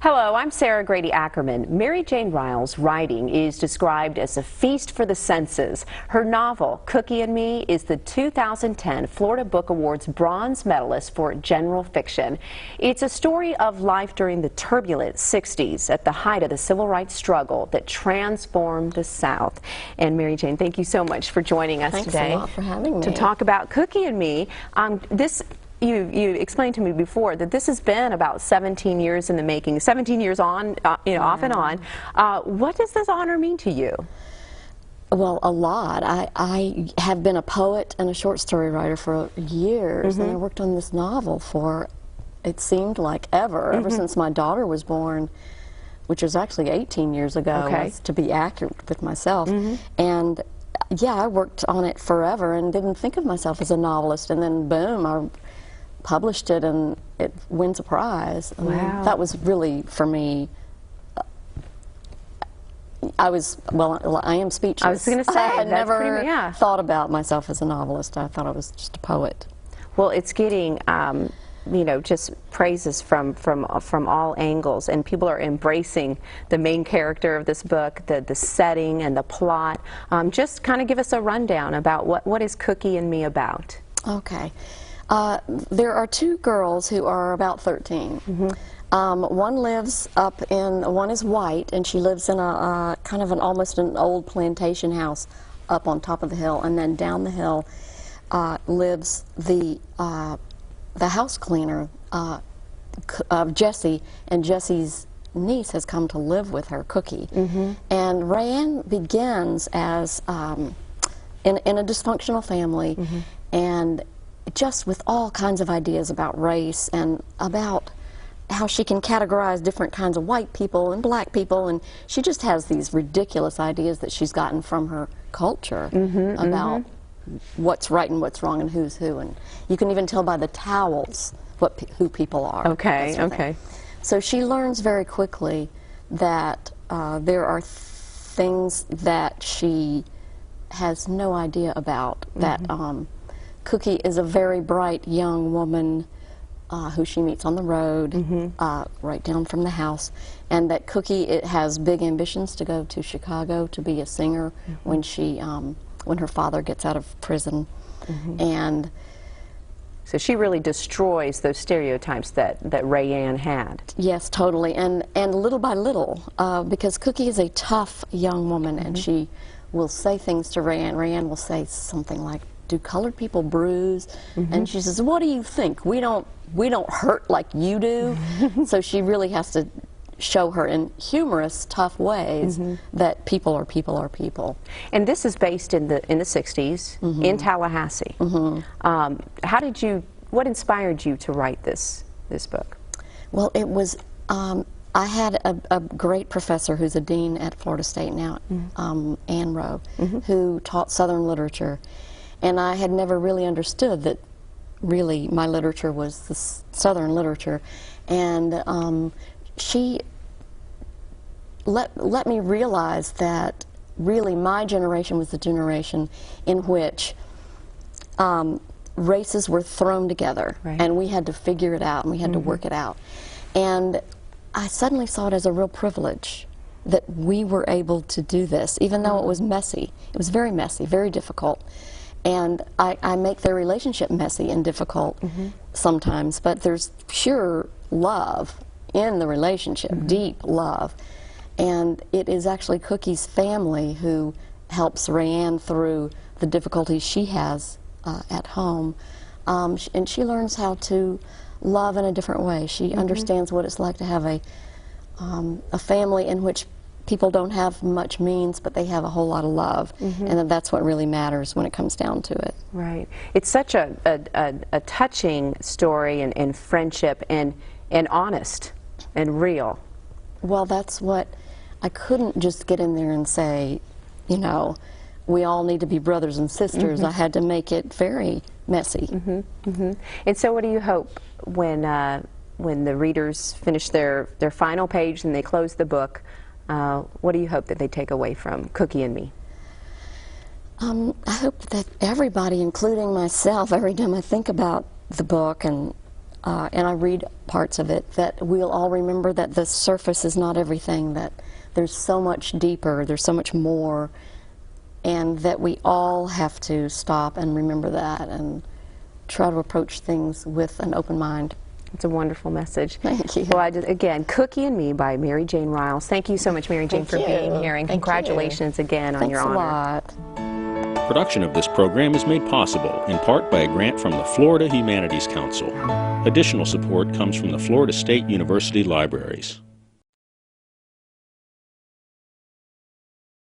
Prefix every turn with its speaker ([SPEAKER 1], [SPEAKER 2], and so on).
[SPEAKER 1] Hello, I'm Sarah Grady Ackerman. Mary Jane Ryals' writing is described as a feast for the senses. Her novel, Cookie and Me, is the 2010 Florida Book Awards bronze medalist for general fiction. It's a story of life during the turbulent 60s at the height of the civil rights struggle that transformed the South. And Mary Jane, thank you so much for joining us
[SPEAKER 2] today.
[SPEAKER 1] Thanks
[SPEAKER 2] a lot for having me.
[SPEAKER 1] To talk about Cookie and Me. You explained to me before that this has been about 17 years in the making, 17 years on, off and on. What does this honor mean to you?
[SPEAKER 2] Well, a lot. I have been a poet and a short story writer for years, and I worked on this novel for, it seemed like ever since my daughter was born, which was actually 18 years ago, to be accurate with myself. And yeah, I worked on it forever and didn't think of myself as a novelist, and then boom, I published it and it wins a prize.
[SPEAKER 1] Wow.
[SPEAKER 2] That was really, for me, I am speechless.
[SPEAKER 1] I was going to say,
[SPEAKER 2] I never thought about myself as a novelist. I thought I was just a poet.
[SPEAKER 1] Well, it's getting, just praises from all angles, and people are embracing the main character of this book, the setting and the plot. Just kind of give us a rundown about what is Cookie and Me about.
[SPEAKER 2] Okay. There are two girls who are about 13. One lives one is white, and she lives in a kind of almost an old plantation house up on top of the hill, and then down the hill lives the house cleaner, Jessie, and Jessie's niece has come to live with her, Cookie. And Rayanne begins as in a dysfunctional family, and just with all kinds of ideas about race and about how she can categorize different kinds of white people and black people, and she just has these ridiculous ideas that she's gotten from her culture about what's right and what's wrong and who's who, and you can even tell by the towels who people are.
[SPEAKER 1] Okay.
[SPEAKER 2] So she learns very quickly that there are things that she has no idea about, that Cookie is a very bright young woman who she meets on the road, right down from the house, and that Cookie has big ambitions to go to Chicago to be a singer when her father gets out of prison. And
[SPEAKER 1] so she really destroys those stereotypes that Rayanne had.
[SPEAKER 2] Yes, totally, and little by little, because Cookie is a tough young woman, and she will say things to Rayanne. Rayanne will say something like, "Do colored people bruise?" And she says, "What do you think? We don't hurt like you do." So she really has to show her in humorous, tough ways that people are people are people.
[SPEAKER 1] And this is based in the 60s in Tallahassee. What inspired you to write this book?
[SPEAKER 2] Well, it was I had a great professor who's a dean at Florida State now, Ann Rowe, who taught Southern literature. And I had never really understood that really my literature was the Southern literature. And she let me realize that really my generation was the generation in which races were thrown together. And we had to figure it out, and we had to work it out. And I suddenly saw it as a real privilege that we were able to do this, even though it was messy. It was very messy, very difficult. And I make their relationship messy and difficult sometimes, but there's pure love in the relationship, deep love. And it is actually Cookie's family who helps Rayanne through the difficulties she has at home. And she learns how to love in a different way. She understands what it's like to have a family in which people don't have much means, but they have a whole lot of love, and that's what really matters when it comes down to it.
[SPEAKER 1] Right. It's such a touching story, and friendship, and honest and real.
[SPEAKER 2] Well, that's what I couldn't just get in there and say, we all need to be brothers and sisters. I had to make it very messy.
[SPEAKER 1] And so, what do you hope when the readers finish their final page and they close the book? What do you hope that they take away from Cookie and Me?
[SPEAKER 2] I hope that everybody, including myself, every time I think about the book and and I read parts of it, that we'll all remember that the surface is not everything, that there's so much deeper, there's so much more, and that we all have to stop and remember that and try to approach things with an open mind.
[SPEAKER 1] It's a wonderful message.
[SPEAKER 2] Thank you.
[SPEAKER 1] Well, again, Cookie and Me by Mary Jane Ryals. Thank you so much, Mary Jane, for being here, and congratulations again on your honor.
[SPEAKER 2] Thanks a lot.
[SPEAKER 3] Production of this program is made possible in part by a grant from the Florida Humanities Council. Additional support comes from the Florida State University Libraries.